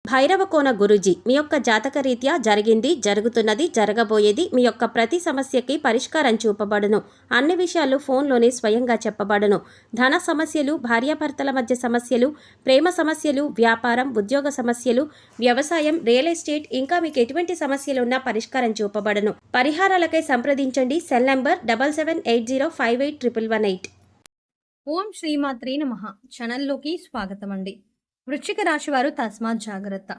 భైరవకోన గురూజీ మీ యొక్క జాతక రీత్యా జరిగింది, జరుగుతున్నది, జరగబోయేది మీ యొక్క ప్రతి సమస్యకి పరిష్కారం చూపబడును. అన్ని విషయాలు ఫోన్లోనే స్వయంగా చెప్పబడును. ధన సమస్యలు, భార్యాభర్తల మధ్య సమస్యలు, ప్రేమ సమస్యలు, వ్యాపారం, ఉద్యోగ సమస్యలు, వ్యవసాయం, రియల్ ఎస్టేట్, ఇంకా మీకు ఎటువంటి సమస్యలు ఉన్నా పరిష్కారం చూపబడును. పరిహారాలకై సంప్రదించండి. Cell number 7780581118. ఓం శ్రీమాత్రే నమః. ఛానల్లోకి స్వాగతం అండి. వృశ్చిక రాశి వారు తస్మాత్ జాగ్రత్త.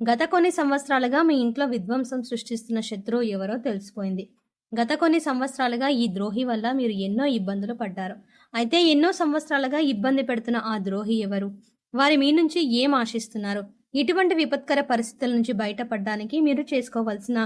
గత కొన్ని సంవత్సరాలుగా మీ ఇంట్లో విధ్వంసం సృష్టిస్తున్న శత్రువు ఎవరో తెలిసిపోయింది. గత కొన్ని సంవత్సరాలుగా ఈ ద్రోహి వల్ల మీరు ఎన్నో ఇబ్బందులు పడ్డారు. అయితే ఎన్నో సంవత్సరాలుగా ఇబ్బంది పెడుతున్న ఆ ద్రోహి ఎవరు? వారి మీ నుంచి ఏం ఆశిస్తున్నారు? ఇటువంటి విపత్కర పరిస్థితుల నుంచి బయటపడడానికి మీరు చేసుకోవాల్సిన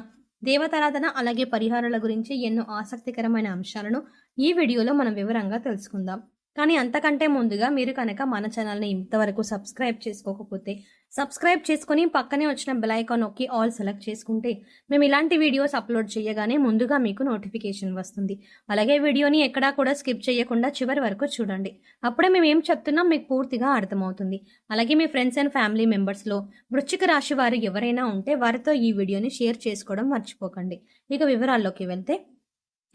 దేవతారాధన అలాగే పరిహారాల గురించి ఎన్నో ఆసక్తికరమైన అంశాలను ఈ వీడియోలో మనం వివరంగా తెలుసుకుందాం. కానీ అంతకంటే ముందుగా మీరు కనుక మన ఛానల్ని ఇంతవరకు సబ్స్క్రైబ్ చేసుకోకపోతే సబ్స్క్రైబ్ చేసుకుని పక్కనే వచ్చిన బెల్ ఐకాన్ నొక్కి ఆల్ సెలెక్ట్ చేసుకుంటే మేము ఇలాంటి వీడియోస్ అప్లోడ్ చేయగానే ముందుగా మీకు నోటిఫికేషన్ వస్తుంది. అలాగే వీడియోని ఎక్కడా కూడా స్కిప్ చేయకుండా చివరి వరకు చూడండి. అప్పుడే మేము ఏం చెప్తున్నాం మీకు పూర్తిగా అర్థమవుతుంది. అలాగే మీ ఫ్రెండ్స్ అండ్ ఫ్యామిలీ మెంబర్స్లో వృశ్చిక రాశి వారు ఎవరైనా ఉంటే వారితో ఈ వీడియోని షేర్ చేసుకోవడం మర్చిపోకండి. ఇక వివరాల్లోకి వెళ్తే,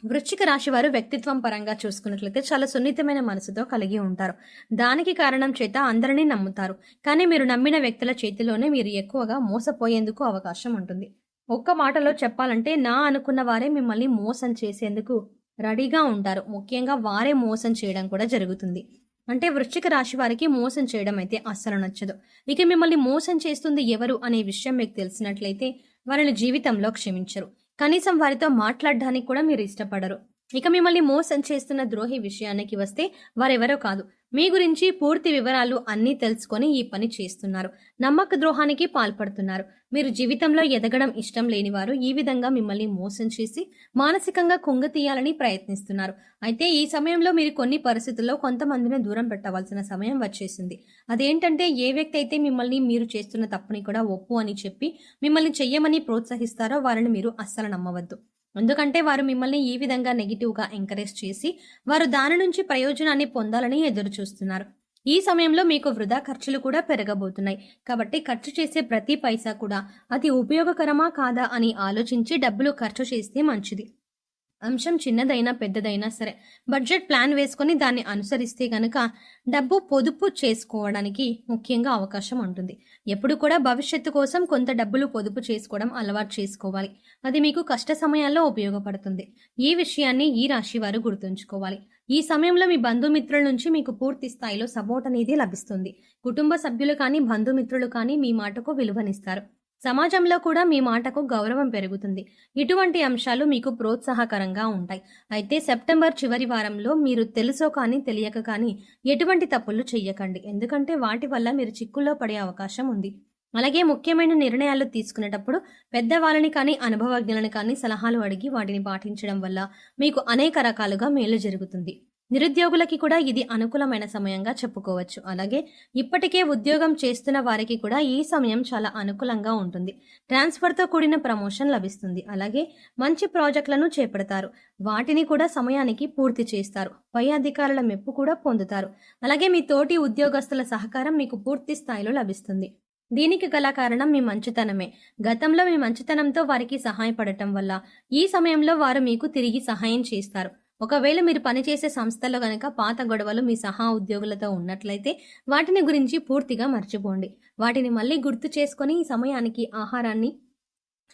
వృశ్చిక రాశి వారు వ్యక్తిత్వం పరంగా చూసుకున్నట్లయితే చాలా సున్నితమైన మనసుతో కలిగి ఉంటారు. దానికి కారణం చేత అందరినీ నమ్ముతారు. కానీ మీరు నమ్మిన వ్యక్తుల చేతిలోనే మీరు ఎక్కువగా మోసపోయేందుకు అవకాశం ఉంటుంది. ఒక్క మాటలో చెప్పాలంటే, నా అనుకున్న వారే మిమ్మల్ని మోసం చేసేందుకు రెడీగా ఉంటారు. ముఖ్యంగా వారే మోసం చేయడం కూడా జరుగుతుంది. అంటే వృశ్చిక రాశి వారికి మోసం చేయడం అయితే అస్సలు నచ్చదు. ఇక మిమ్మల్ని మోసం చేస్తుంది ఎవరు అనే విషయం మీకు తెలిసినట్లయితే వారిని జీవితంలో క్షమించరు. కనీసం వారితో మాట్లాడడానికి కూడా మీరు ఇష్టపడరు. ఇక మిమ్మల్ని మోసం చేస్తున్న ద్రోహి విషయానికి వస్తే వారెవరో కాదు, మీ గురించి పూర్తి వివరాలు అన్నీ తెలుసుకొని ఈ పని చేస్తున్నారు. నమ్మక ద్రోహానికి పాల్పడుతున్నారు. మీరు జీవితంలో ఎదగడం ఇష్టం లేనివారు ఈ విధంగా మిమ్మల్ని మోసం చేసి మానసికంగా కుంగతీయాలని ప్రయత్నిస్తున్నారు. అయితే ఈ సమయంలో మీరు కొన్ని పరిస్థితుల్లో కొంతమందిని దూరం పెట్టవలసిన సమయం వచ్చేసింది. అదేంటంటే, ఏ వ్యక్తి అయితే మిమ్మల్ని మీరు చేస్తున్న తప్పుని కూడా ఒప్పు అని చెప్పి మిమ్మల్ని చెయ్యమని ప్రోత్సహిస్తారో వారిని మీరు అస్సలు నమ్మవద్దు. ఎందుకంటే వారు మిమ్మల్ని ఈ విధంగా నెగిటివ్గా ఎంకరేజ్ చేసి వారు దాని నుంచి ప్రయోజనాన్ని పొందాలని ఎదురు చూస్తున్నారు. ఈ సమయంలో మీకు వృధా ఖర్చులు కూడా పెరగబోతున్నాయి. కాబట్టి ఖర్చు చేసే ప్రతి పైసా కూడా అది ఉపయోగకరమా కాదా అని ఆలోచించి డబ్బులు ఖర్చు చేస్తే మంచిది. అంశం చిన్నదైనా పెద్దదైనా సరే బడ్జెట్ ప్లాన్ వేసుకొని దాన్ని అనుసరిస్తే గనక డబ్బు పొదుపు చేసుకోవడానికి ముఖ్యంగా అవకాశం ఉంటుంది. ఎప్పుడు కూడా భవిష్యత్తు కోసం కొంత డబ్బులు పొదుపు చేసుకోవడం అలవాటు చేసుకోవాలి. అది మీకు కష్ట సమయాల్లో ఉపయోగపడుతుంది. ఈ విషయాన్ని ఈ రాశి వారు గుర్తుంచుకోవాలి. ఈ సమయంలో మీ బంధుమిత్రుల నుంచి మీకు పూర్తి స్థాయిలో సపోర్ట్ అనేది లభిస్తుంది. కుటుంబ సభ్యులు కానీ బంధుమిత్రులు కానీ మీ మాటకు విలువనిస్తారు. సమాజంలో కూడా మీ మాటకు గౌరవం పెరుగుతుంది. ఇటువంటి అంశాలు మీకు ప్రోత్సాహకరంగా ఉంటాయి. అయితే సెప్టెంబర్ చివరి వారంలో మీరు తెలుసో కానీ తెలియక కానీ ఎటువంటి తప్పులు చెయ్యకండి. ఎందుకంటే వాటి వల్ల మీరు చిక్కుల్లో పడే అవకాశం ఉంది. అలాగే ముఖ్యమైన నిర్ణయాలు తీసుకునేటప్పుడు పెద్దవాళ్ళని కానీ అనుభవజ్ఞులను కానీ సలహాలు అడిగి వాటిని పాటించడం వల్ల మీకు అనేక రకాలుగా మేలు జరుగుతుంది. నిరుద్యోగులకి కూడా ఇది అనుకూలమైన సమయంగా చెప్పుకోవచ్చు. అలాగే ఇప్పటికే ఉద్యోగం చేస్తున్న వారికి కూడా ఈ సమయం చాలా అనుకూలంగా ఉంటుంది. ట్రాన్స్ఫర్తో కూడిన ప్రమోషన్ లభిస్తుంది. అలాగే మంచి ప్రాజెక్టులను చేపడతారు. వాటిని కూడా సమయానికి పూర్తి చేస్తారు. పై అధికారుల మెప్పు కూడా పొందుతారు. అలాగే మీ తోటి ఉద్యోగస్తుల సహకారం మీకు పూర్తి స్థాయిలో లభిస్తుంది. దీనికి గల కారణం మీ మంచితనమే. గతంలో మీ మంచితనంతో వారికి సహాయపడటం వల్ల ఈ సమయంలో వారు మీకు తిరిగి సహాయం చేస్తారు. ఒకవేళ మీరు పనిచేసే సంస్థలో గనక పాత గొడవలు మీ సహా ఉద్యోగులతో ఉన్నట్లయితే వాటిని గురించి పూర్తిగా మర్చిపోండి. వాటిని మళ్ళీ గుర్తు చేసుకొని ఈ సమయానికి ఆహారాన్ని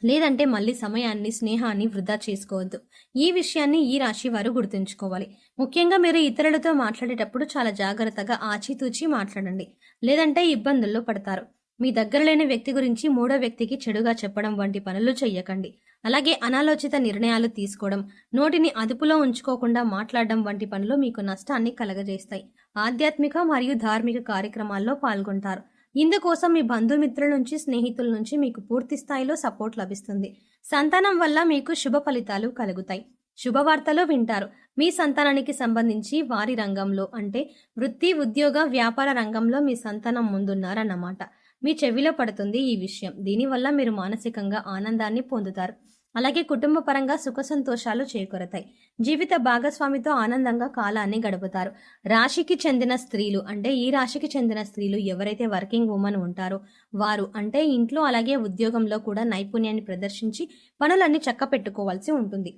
లేదంటే మళ్ళీ సమయాన్ని, స్నేహాన్ని వృధా చేసుకోవద్దు. ఈ విషయాన్ని ఈ రాశి వారు గుర్తుంచుకోవాలి. ముఖ్యంగా మీరు ఇతరులతో మాట్లాడేటప్పుడు చాలా జాగ్రత్తగా ఆచితూచి మాట్లాడండి. లేదంటే ఇబ్బందుల్లో పడతారు. మీ దగ్గర లేని వ్యక్తి గురించి మూడో వ్యక్తికి చెడుగా చెప్పడం వంటి పనులు చెయ్యకండి. అలాగే అనాలోచిత నిర్ణయాలు తీసుకోవడం, నోటిని అదుపులో ఉంచుకోకుండా మాట్లాడడం వంటి పనులు మీకు నష్టాన్ని కలగజేస్తాయి. ఆధ్యాత్మిక మరియు ధార్మిక కార్యక్రమాల్లో పాల్గొంటారు. ఇందుకోసం మీ బంధుమిత్రుల నుంచి, స్నేహితుల నుంచి మీకు పూర్తి స్థాయిలో సపోర్ట్ లభిస్తుంది. సంతానం వల్ల మీకు శుభ ఫలితాలు కలుగుతాయి. శుభవార్తలు వింటారు. మీ సంతానానికి సంబంధించి వారి రంగంలో అంటే వృత్తి, ఉద్యోగ, వ్యాపార రంగంలో మీ సంతానం ముందున్నారన్నమాట. మీ చెవిలో పడుతుంది ఈ విషయం. దీనివల్ల మీరు మానసికంగా ఆనందాన్ని పొందుతారు. అలాగే కుటుంబ పరంగా సుఖ సంతోషాలు చేకూరతాయి. జీవిత భాగస్వామితో ఆనందంగా కాలాన్ని గడుపుతారు. రాశికి చెందిన స్త్రీలు అంటే ఈ రాశికి చెందిన స్త్రీలు ఎవరైతే వర్కింగ్ ఉమెన్ ఉంటారో వారు అంటే ఇంట్లో అలాగే ఉద్యోగంలో కూడా నైపుణ్యాన్ని ప్రదర్శించి పనులన్నీ చక్కపెట్టుకోవాల్సి ఉంటుంది.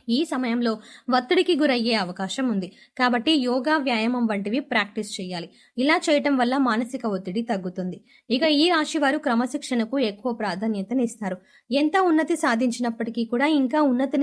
ఈ సమయంలో ఒత్తిడికి గురయ్యే అవకాశం ఉంది. కాబట్టి యోగా, వ్యాయామం వంటివి ప్రాక్టీస్ చేయాలి. ఇలా చేయటం వల్ల మానసిక ఒత్తిడి తగ్గుతుంది. ఇక ఈ రాశి వారు క్రమశిక్షణకు ఎక్కువ ప్రాధాన్యతనిస్తారు. ఎంత ఉన్నతి సాధించినప్పటికీ కూడా ఇంకా ఉన్నత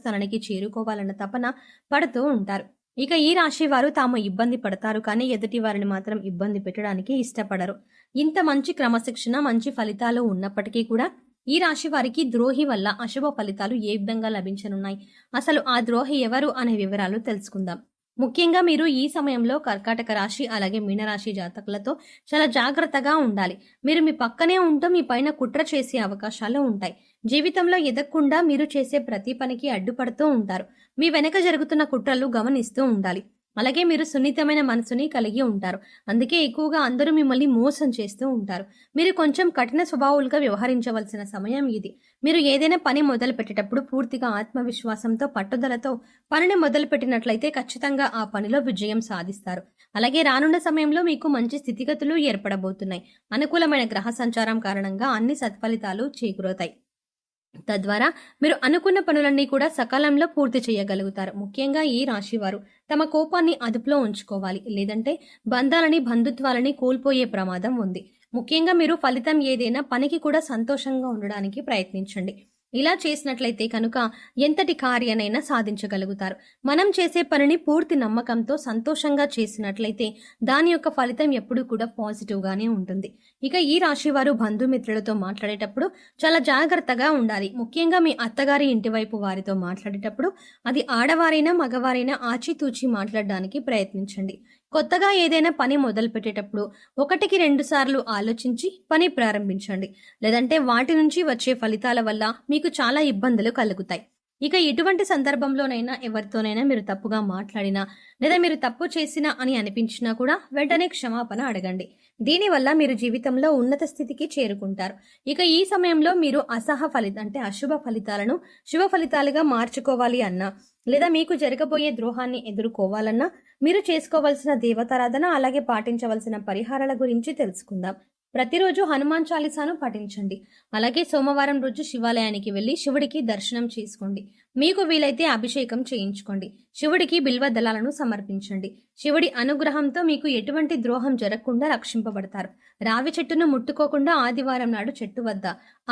స్థానానికి చేరుకోవాలన్న తపన పడుతూ ఉంటారు. ఇక ఈ రాశి వారు తాము ఇబ్బంది పడతారు కానీ ఎదుటి వారిని మాత్రం ఇబ్బంది పెట్టడానికి ఇష్టపడరు. ఇంత మంచి క్రమశిక్షణ, మంచి ఫలితాలు ఉన్నప్పటికీ కూడా ఈ రాశి వారికి ద్రోహి వల్ల అశుభ ఫలితాలు ఏ విధంగా లభించనున్నాయి, అసలు ఆ ద్రోహి ఎవరు అనే వివరాలు తెలుసుకుందాం. ముఖ్యంగా మీరు ఈ సమయంలో కర్కాటక రాశి అలాగే మీనరాశి జాతకులతో చాలా జాగ్రత్తగా ఉండాలి. మీరు మీ పక్కనే ఉంటూ మీ పైన కుట్ర చేసే అవకాశాలు ఉంటాయి. జీవితంలో ఎదగకుండా మీరు చేసే ప్రతి పనికి అడ్డుపడుతూ ఉంటారు. మీ వెనక జరుగుతున్న కుట్రలు గమనిస్తూ ఉండాలి. అలాగే మీరు సున్నితమైన మనసుని కలిగి ఉంటారు. అందుకే ఎక్కువగా అందరూ మిమ్మల్ని మోసం చేస్తూ ఉంటారు. మీరు కొంచెం కఠిన స్వభావులుగా వ్యవహరించవలసిన సమయం ఇది. మీరు ఏదైనా పని మొదలు పెట్టేటప్పుడు పూర్తిగా ఆత్మవిశ్వాసంతో, పట్టుదలతో పనిని మొదలు పెట్టినట్లయితే ఖచ్చితంగా ఆ పనిలో విజయం సాధిస్తారు. అలాగే రానున్న సమయంలో మీకు మంచి స్థితిగతులు ఏర్పడబోతున్నాయి. అనుకూలమైన గ్రహ సంచారం కారణంగా అన్ని సత్ఫలితాలు చేకూరుతాయి. తద్వారా మీరు అనుకున్న పనులన్నీ కూడా సకాలంలో పూర్తి చేయగలుగుతారు. ముఖ్యంగా ఈ రాశివారు తమ కోపాన్ని అదుపులో ఉంచుకోవాలి. లేదంటే బంధుత్వాలని కోల్పోయే ప్రమాదం ఉంది. ముఖ్యంగా మీరు ఫలితం ఏదైనా పనికి కూడా సంతోషంగా ఉండడానికి ప్రయత్నించండి. ఇలా చేసినట్లయితే కనుక ఎంతటి కార్యానైనా సాధించగలుగుతారు. మనం చేసే పనిని పూర్తి నమ్మకంతో సంతోషంగా చేసినట్లయితే దాని యొక్క ఫలితం ఎప్పుడూ కూడా పాజిటివ్ గానే ఉంటుంది. ఇక ఈ రాశి వారు బంధుమిత్రులతో మాట్లాడేటప్పుడు చాలా జాగ్రత్తగా ఉండాలి. ముఖ్యంగా మీ అత్తగారి ఇంటి వైపు వారితో మాట్లాడేటప్పుడు అది ఆడవారైనా మగవారైనా ఆచితూచి మాట్లాడడానికి ప్రయత్నించండి. కొత్తగా ఏదైనా పని మొదలు పెట్టేటప్పుడు 1కి 2 సార్లు ఆలోచించి పని ప్రారంభించండి. లేదంటే వాటి నుంచి వచ్చే ఫలితాల వల్ల మీకు చాలా ఇబ్బందులు కలుగుతాయి. ఇక ఎటువంటి సందర్భంలోనైనా ఎవరితోనైనా మీరు తప్పుగా మాట్లాడినా లేదా మీరు తప్పు చేసినా అని అనిపించినా కూడా వెంటనే క్షమాపణ అడగండి. దీనివల్ల మీరు జీవితంలో ఉన్నత స్థితికి చేరుకుంటారు. ఇక ఈ సమయంలో మీరు అశుభ ఫలితాలను శుభ ఫలితాలుగా మార్చుకోవాలి అన్నా లేదా మీకు జరగబోయే ద్రోహాన్ని ఎదుర్కోవాలన్నా మీరు చేసుకోవాల్సిన దేవతారాధన అలాగే పాటించవలసిన పరిహారాల గురించి తెలుసుకుందాం. ప్రతిరోజు హనుమాన్ చాలీసాను పఠించండి. అలాగే సోమవారం రోజు శివాలయానికి వెళ్లి శివుడికి దర్శనం చేసుకోండి. మీకు వీలైతే అభిషేకం చేయించుకోండి. శివుడికి బిల్వ దళాలను సమర్పించండి. శివుడి అనుగ్రహంతో మీకు ఎటువంటి ద్రోహం జరగకుండా రక్షింపబడతారు. రావి చెట్టును ముట్టుకోకుండా ఆదివారం నాడు చెట్టు వద్ద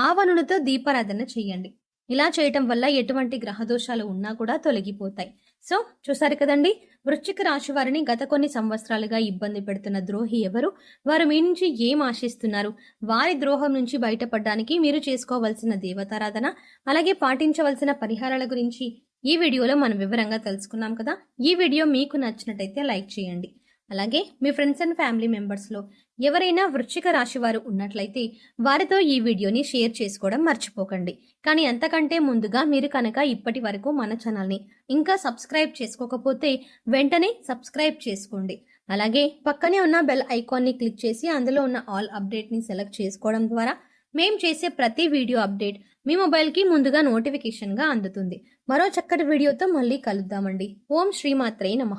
ఆవ నూనెతో దీపారాధన చేయండి. ఇలా చేయటం వల్ల ఎటువంటి గ్రహదోషాలు ఉన్నా కూడా తొలగిపోతాయి. సో చూసారు కదండి, వృశ్చిక రాశి వారిని గత కొన్ని సంవత్సరాలుగా ఇబ్బంది పెడుతున్న ద్రోహి ఎవరు, వారు మీ నుంచి ఏం ఆశిస్తున్నారు, వారి ద్రోహం నుంచి బయటపడడానికి మీరు చేసుకోవాల్సిన దేవతారాధన అలాగే పాటించవలసిన పరిహారాల గురించి ఈ వీడియోలో మనం వివరంగా తెలుసుకున్నాం కదా. ఈ వీడియో మీకు నచ్చినట్టయితే లైక్ చేయండి. అలాగే మీ ఫ్రెండ్స్ అండ్ ఫ్యామిలీ మెంబర్స్లో ఎవరైనా వృశ్చిక రాశి వారు ఉన్నట్లయితే వారితో ఈ వీడియోని షేర్ చేసుకోవడం మర్చిపోకండి. కానీ అంతకంటే ముందుగా మీరు కనుక ఇప్పటి వరకు మన ఛానల్ని ఇంకా సబ్స్క్రైబ్ చేసుకోకపోతే వెంటనే సబ్స్క్రైబ్ చేసుకోండి. అలాగే పక్కనే ఉన్న బెల్ ఐకాన్ని క్లిక్ చేసి అందులో ఉన్న ఆల్ అప్డేట్ని సెలెక్ట్ చేసుకోవడం ద్వారా మేం చేసే ప్రతి వీడియో అప్డేట్ మీ మొబైల్కి ముందుగా నోటిఫికేషన్గా అందుతుంది. మరో చక్కటి వీడియోతో మళ్ళీ కలుద్దామండి. ఓం శ్రీమాత్రే నమః.